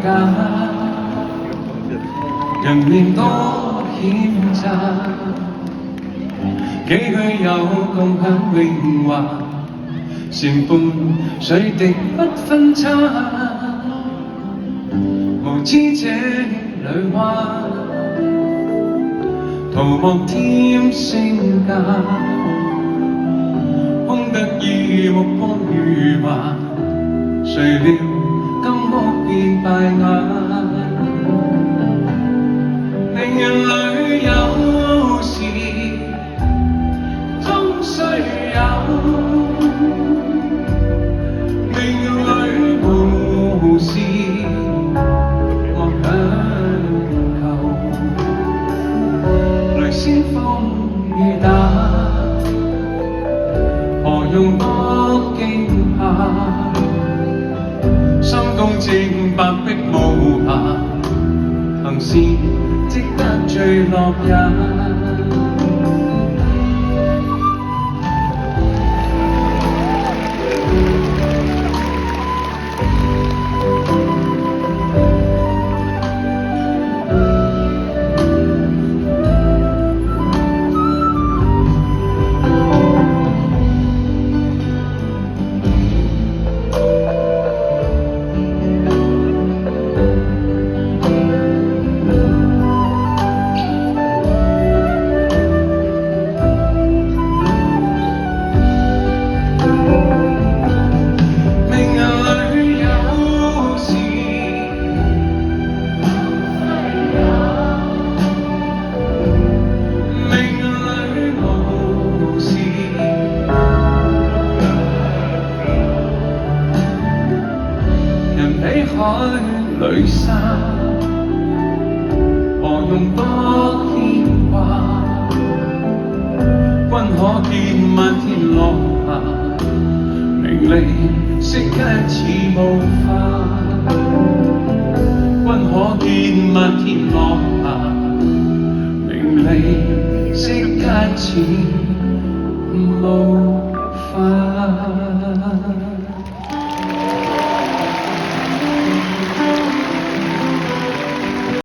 間，人面多險詐，幾許有共享榮華，船伴水滴不分差，無知這裏話，塗抹添聲價，空得意目光如麻，誰料金屋變敗瓦。命運裏有時終須有，命運裏無事莫強求。雷先鋒雨打，何用多驚怕？心公正白璧無瑕，行善積得最樂也。海裏沙，何用多牽掛？君可見漫天落霞，名利色一似霧化。君可見漫天落霞，名利色一似霧。